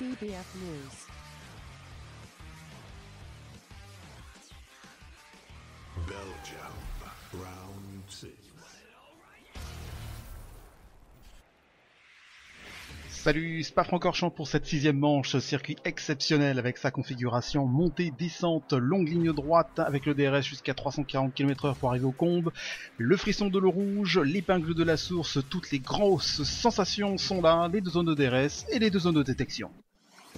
CBF News. Belgium, round 6. Salut, Spa-Francorchamps pour cette 6ème manche, circuit exceptionnel avec sa configuration montée, descente, longue ligne droite avec le DRS jusqu'à 340 km/h pour arriver au combe, le frisson de l'eau rouge, l'épingle de la source, toutes les grosses sensations sont là, les deux zones de DRS et les deux zones de détection.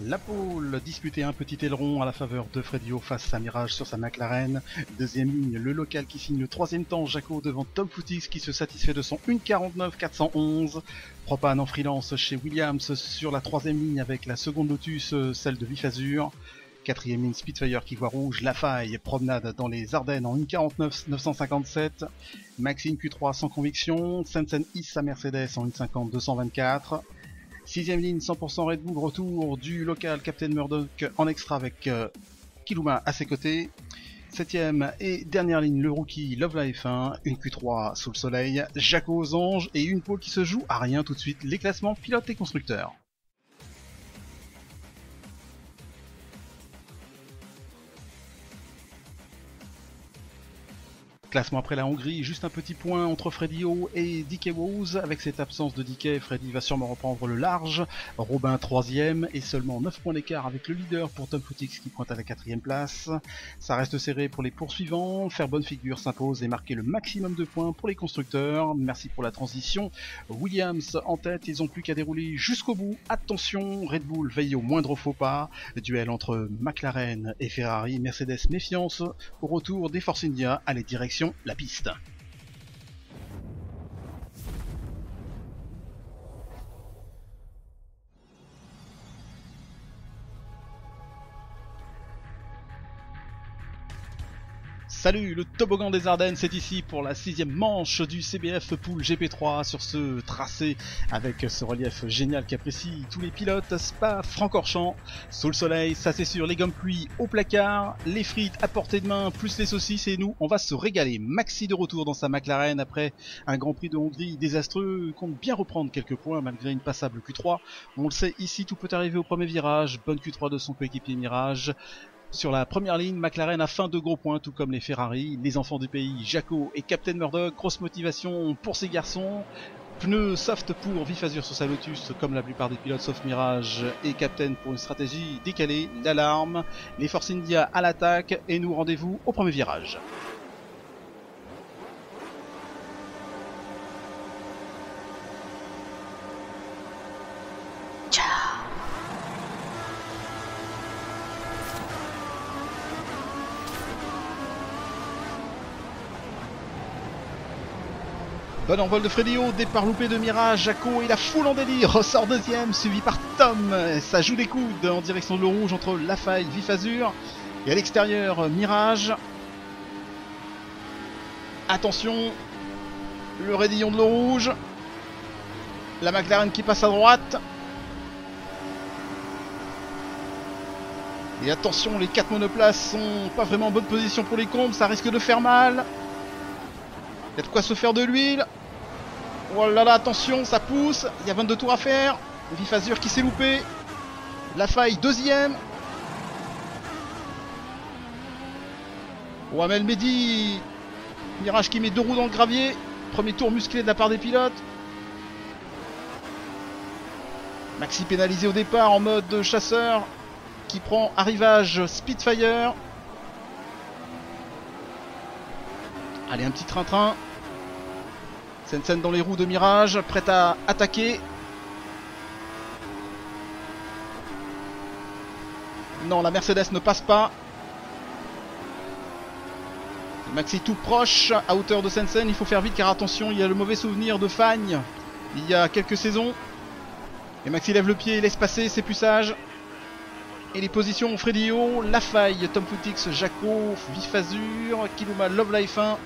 La pole disputée un petit aileron à la faveur de Fredio face à Mirage sur sa McLaren. Deuxième ligne, le local qui signe le troisième temps, Jaco devant Tom Footix qui se satisfait de son 1.49.411. Propane en freelance chez Williams sur la troisième ligne avec la seconde Lotus, celle de Vifazur. Quatrième ligne Spitfire qui voit rouge, La Faille, promenade dans les Ardennes en 1.49.957. Maxime Q3 sans conviction, Sensen hisse sa Mercedes en 1.50.224. Sixième ligne 100% Red Bull, retour du local Captain Murdoch en extra avec Kiluma à ses côtés. Septième et dernière ligne le rookie Love Life 1, une Q3 sous le soleil, Jaco aux anges et une pole qui se joue à rien tout de suite, les classements pilotes et constructeurs. Classement après la Hongrie, juste un petit point entre Freddy O et DK Woz. Avec cette absence de DK, Freddy va sûrement reprendre le large. Robin 3ème et seulement 9 points d'écart avec le leader pour Tom Footix qui pointe à la 4ème place. Ça reste serré pour les poursuivants. Faire bonne figure s'impose et marquer le maximum de points pour les constructeurs. Merci pour la transition. Williams en tête, ils n'ont plus qu'à dérouler jusqu'au bout. Attention, Red Bull veille au moindre faux pas. Duel entre McLaren et Ferrari. Mercedes méfiance au retour des Force India. Allez, direction la piste. Salut, le toboggan des Ardennes, c'est ici pour la 6ème manche du CBF Pool GP3 sur ce tracé avec ce relief génial qu'apprécient tous les pilotes. Spa-Francorchamps, sous le soleil, ça c'est sûr, les gommes pluie au placard, les frites à portée de main plus les saucisses et nous on va se régaler. Maxi de retour dans sa McLaren après un Grand Prix de Hongrie désastreux, compte bien reprendre quelques points malgré une passable Q3. On le sait ici, tout peut arriver au premier virage, bonne Q3 de son coéquipier Mirage. Sur la première ligne, McLaren a fin de gros points, tout comme les Ferrari. Les enfants du pays, Jaco et Captain Murdoch, grosse motivation pour ces garçons. Pneus soft pour Vifazur sur sa Lotus, comme la plupart des pilotes sauf Mirage et Captain pour une stratégie décalée. L'alarme, les Force India à l'attaque et nous rendez-vous au premier virage. Bon envol de Freddy O, départ loupé de Mirage, Jaco et la foule en délire, ressort deuxième, suivi par Tom. Ça joue des coudes en direction de l'eau rouge entre La Faille, Vifazur. Et à l'extérieur, Mirage. Attention, le raidillon de l'eau rouge. La McLaren qui passe à droite. Et attention, les 4 monoplaces sont pas vraiment en bonne position pour les combes, ça risque de faire mal. Il y a de quoi se faire de l'huile. Oh là là, attention, ça pousse. Il y a 22 tours à faire. Vifazur qui s'est loupé. La Faille, deuxième. Amel Mehdi. Mirage qui met 2 roues dans le gravier. Premier tour musclé de la part des pilotes. Maxi pénalisé au départ en mode chasseur. Qui prend arrivage Spitfire. Allez, un petit train-train. Sensen dans les roues de Mirage, prête à attaquer. Non, la Mercedes ne passe pas. Maxi tout proche, à hauteur de Sensen. Il faut faire vite car attention, il y a le mauvais souvenir de Fagne il y a quelques saisons. Et Maxi lève le pied et laisse passer, c'est plus sage. Et les positions Freddy O, La Faille, Tom Footix, Jaco, Vifazur, Kiluma, Love Life 1.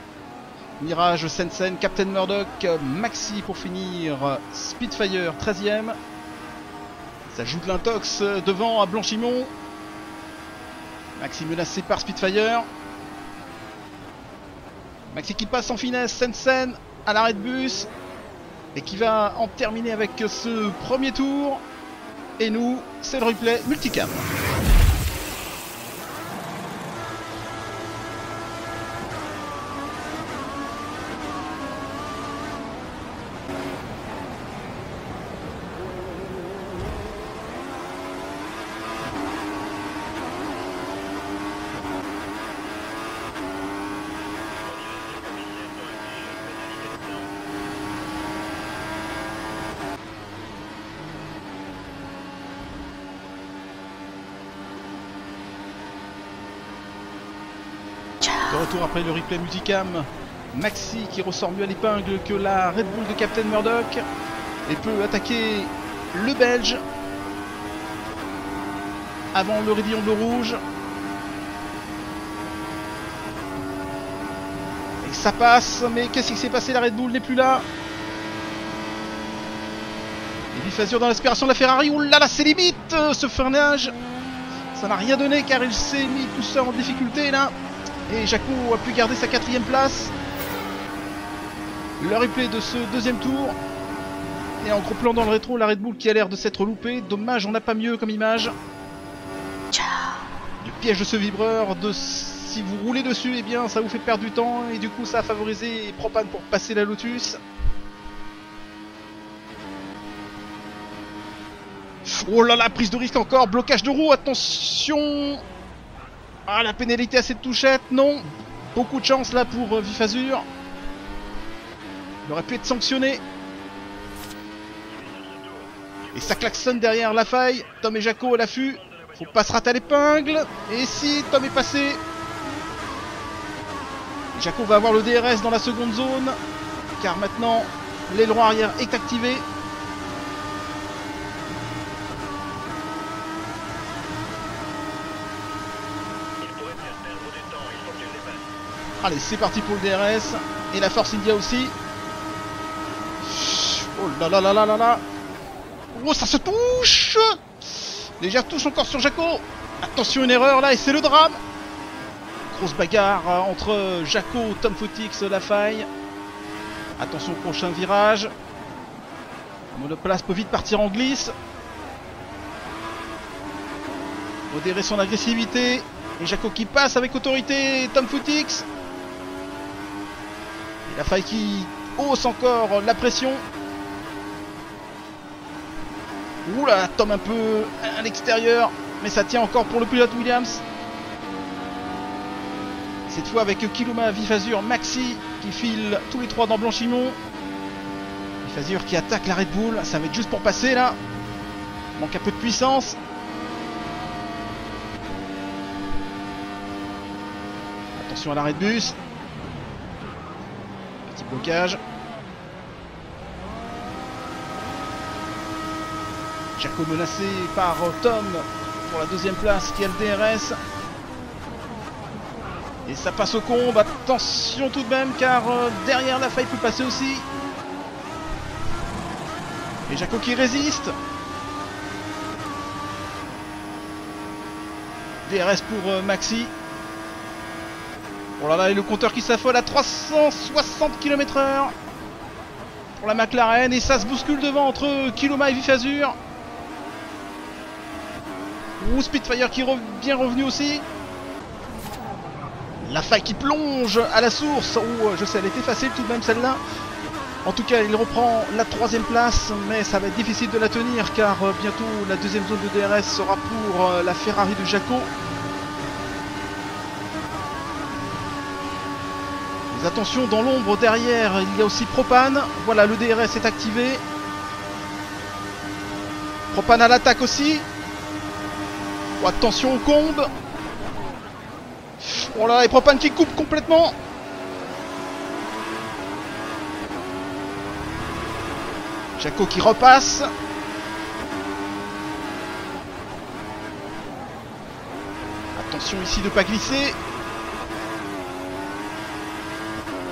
Mirage, Sensen, Captain Murdoch, Maxi pour finir, Spitfire 13ème. Ça joue de l'intox devant à Blanchimont. Maxi menacé par Spitfire. Maxi qui passe en finesse, Sensen à l'arrêt de bus. Et qui va en terminer avec ce premier tour. Et nous, c'est le replay multicam. De retour après le replay multicam, Maxi qui ressort mieux à l'épingle que la Red Bull de Captain Murdoch et peut attaquer le Belge avant le raidillon bleu rouge. Et ça passe, mais qu'est-ce qui s'est passé? La Red Bull n'est plus là. Et Vifazur dans l'aspiration de la Ferrari. Ouh là là, c'est limite ce freinage. Ça n'a rien donné car il s'est mis tout seul en difficulté là. Et Jaco a pu garder sa 4ème place. Le replay de ce deuxième tour. Et en gros plan dans le rétro, la Red Bull qui a l'air de s'être loupée. Dommage, on n'a pas mieux comme image. Le piège de ce vibreur, si vous roulez dessus, eh bien ça vous fait perdre du temps. Et du coup ça a favorisé Propane pour passer la Lotus. Oh là là, prise de risque encore, blocage de roue, attention. Ah, la pénalité à cette touchette, non. Beaucoup de chance là pour Vifazur. Il aurait pu être sanctionné. Et ça klaxonne derrière la faille. Tom et Jaco à l'affût. Faut pas se rater à l'épingle. Et si Tom est passé. Jaco va avoir le DRS dans la seconde zone. Car maintenant, l'aileron arrière est activé. Allez, c'est parti pour le DRS. Et la Force India aussi. Oh là là là là là là. Oh, ça se touche. Légère touche encore sur Jaco. Attention, une erreur là et c'est le drame. Grosse bagarre entre Jaco, Tom Footix, la faille. Attention au prochain virage. La monoplace peut vite partir en glisse. Modérer son agressivité. Et Jaco qui passe avec autorité. Tom Footix. La faille qui hausse encore la pression. Oula, Tom un peu à l'extérieur. Mais ça tient encore pour le pilote Williams. Cette fois avec Kiluma, Vifazur, Maxi qui file tous les trois dans Blanchimont. Vifazur qui attaque la Red Bull. Ça va être juste pour passer là. Manque un peu de puissance. Attention à l'arrêt de bus. Blocage. Jaco menacé par Tom pour la deuxième place qui a le DRS. Et ça passe au combe. Attention tout de même car derrière la faille peut passer aussi. Et Jaco qui résiste. DRS pour Maxi. Oh là là, et le compteur qui s'affole à 360 km/h pour la McLaren. Et ça se bouscule devant entre Kiloma et Vifazur. Ouh, Spitfire qui est bien revenu aussi. La faille qui plonge à la source. Ouh, je sais, elle était facile tout de même celle-là. En tout cas, il reprend la 3ème place, mais ça va être difficile de la tenir car bientôt la deuxième zone de DRS sera pour la Ferrari de Jaco. Mais attention, dans l'ombre derrière, il y a aussi Propane. Voilà, le DRS est activé. Propane à l'attaque aussi. Oh, attention au combe. Oh là, et Propane qui coupe complètement. Jaco qui repasse. Attention ici de ne pas glisser.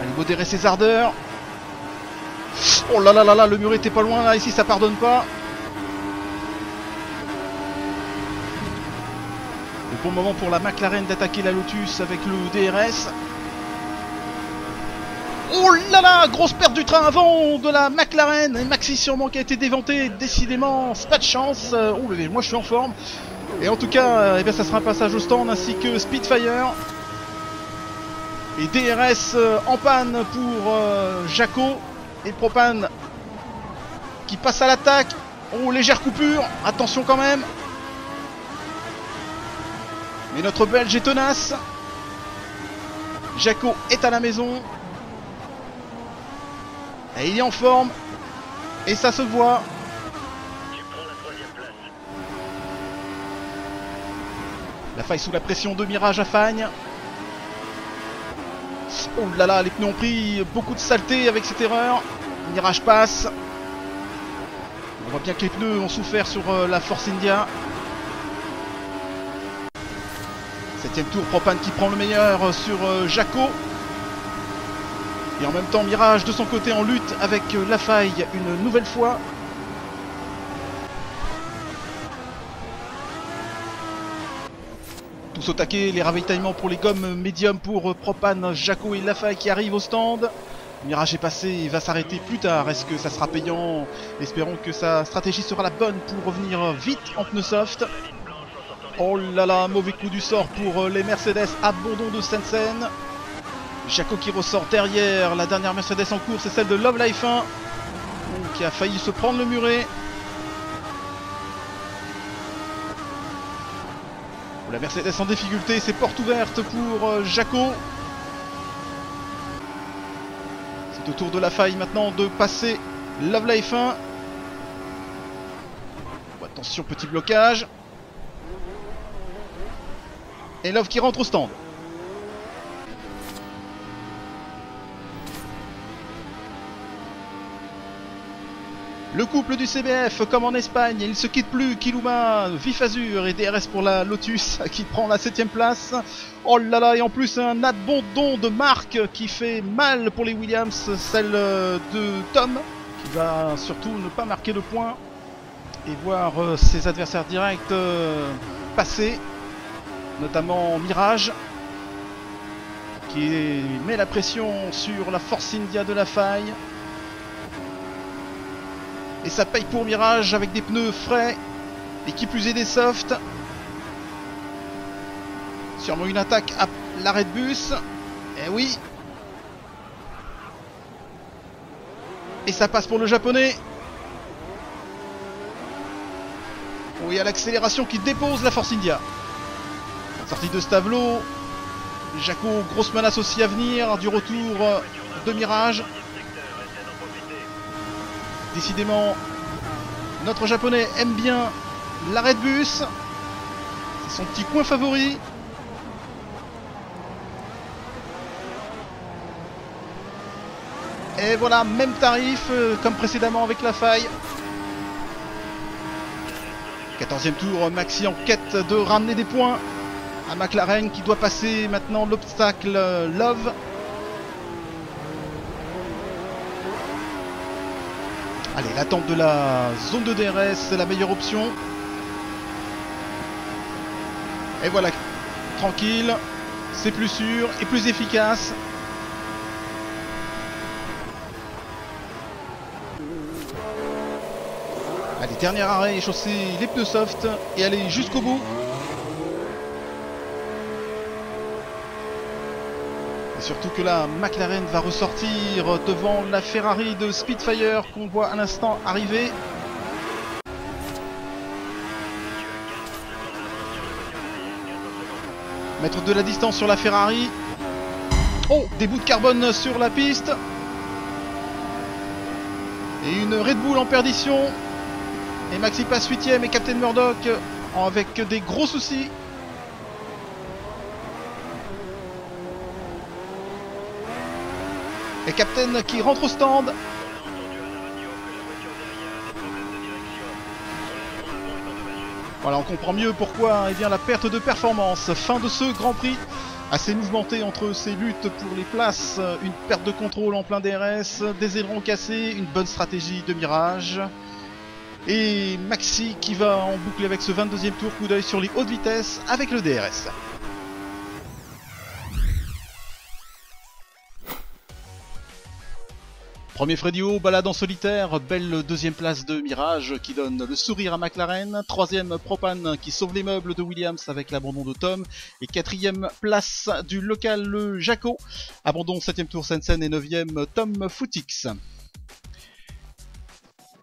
Allez, modérer ses ardeurs. Oh là là là là, le mur était pas loin là, ici ça pardonne pas. Le bon moment pour la McLaren d'attaquer la Lotus avec le DRS. Oh là là, grosse perte du train avant de la McLaren. Et Maxi sûrement qui a été déventé. Décidément, c'est pas de chance. Oh, mais moi je suis en forme. Et en tout cas, eh bien, ça sera un passage au stand ainsi que Spitfire. Et DRS en panne pour Jaco. Et Propane qui passe à l'attaque. Oh, légère coupure. Attention quand même. Mais notre Belge est tenace. Jaco est à la maison. Et il est en forme. Et ça se voit. La faille sous la pression de Mirage à Fagne. Oh là là, les pneus ont pris beaucoup de saleté avec cette erreur. Mirage passe. On voit bien que les pneus ont souffert sur la Force India. 7ème tour, Propane qui prend le meilleur sur Jaco. Et en même temps, Mirage de son côté en lutte avec la faille une nouvelle fois. Tous au taquet, les ravitaillements pour les gommes médium pour Propane, Jaco et Lafaille qui arrivent au stand. Mirage est passé et va s'arrêter plus tard. Est-ce que ça sera payant? Espérons que sa stratégie sera la bonne pour revenir vite en pneus soft. Oh là là, mauvais coup du sort pour les Mercedes, abandon de Sensen. Jaco qui ressort derrière, la dernière Mercedes en course c'est celle de Love Life 1 qui a failli se prendre le muret. La Mercedes en difficulté, c'est porte ouverte pour Jaco. C'est au tour de la faille maintenant de passer Love Life 1. Oh, attention, petit blocage. Et Love qui rentre au stand. Le couple du CBF, comme en Espagne, il ne se quitte plus. Kiluma, Vif Azur et DRS pour la Lotus qui prend la 7ème place. Oh là là, et en plus un abandon de marque qui fait mal pour les Williams, celle de Tom, qui va surtout ne pas marquer de points et voir ses adversaires directs passer, notamment Mirage, qui met la pression sur la Force India de la faille. Et ça paye pour Mirage avec des pneus frais et qui plus est des softs. Sûrement une attaque à l'arrêt de bus. Eh oui. Et ça passe pour le japonais. Oh, il y a l'accélération qui dépose la Force India. Sortie de ce tableau. Jaco, grosse menace aussi à venir du retour de Mirage. Décidément, notre japonais aime bien l'arrêt de bus. C'est son petit coin favori. Et voilà, même tarif comme précédemment avec la faille. 14e tour, Maxi en quête de ramener des points à McLaren qui doit passer maintenant l'obstacle Love. Allez, l'attente de la zone de DRS, c'est la meilleure option. Et voilà, tranquille, c'est plus sûr et plus efficace. Allez, dernier arrêt, chausser les pneus soft et aller jusqu'au bout. Et surtout que la McLaren va ressortir devant la Ferrari de Spitfire qu'on voit à l'instant arriver. Mettre de la distance sur la Ferrari. Oh, des bouts de carbone sur la piste. Et une Red Bull en perdition. Et Maxi passe 8ème et Captain Murdoch avec des gros soucis. Et Captain qui rentre au stand. Voilà, on comprend mieux pourquoi eh bien, la perte de performance. Fin de ce Grand Prix assez mouvementé entre ces luttes pour les places, une perte de contrôle en plein DRS, des ailerons cassés, une bonne stratégie de Mirage. Et Maxi qui va en boucler avec ce 22e tour, coup d'œil sur les hautes vitesses avec le DRS. Premier Fredio, balade en solitaire, belle deuxième place de Mirage qui donne le sourire à McLaren, troisième Propane qui sauve les meubles de Williams avec l'abandon de Tom, et quatrième place du local le Jaco, abandon 7ème tour Sensen et 9ème Tom Footix.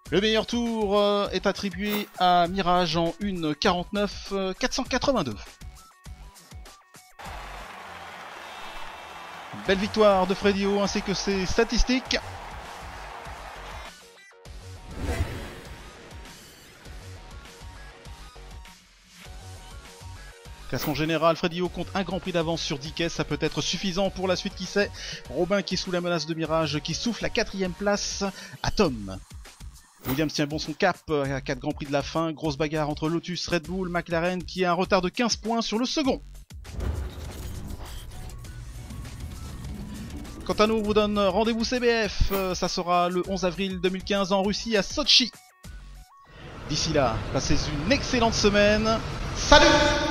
Le meilleur tour est attribué à Mirage en 1:49.482. Belle victoire de Fredio ainsi que ses statistiques. Classement général, Fredio compte un grand prix d'avance sur Dickey, ça peut être suffisant pour la suite qui sait. Robin qui est sous la menace de Mirage, qui souffle la 4ème place à Tom. Williams tient bon son cap à 4 grands prix de la fin, grosse bagarre entre Lotus, Red Bull, McLaren qui a un retard de 15 points sur le second. Quant à nous, on vous donne rendez-vous CBF, ça sera le 11 avril 2015 en Russie à Sochi. D'ici là, passez une excellente semaine, salut!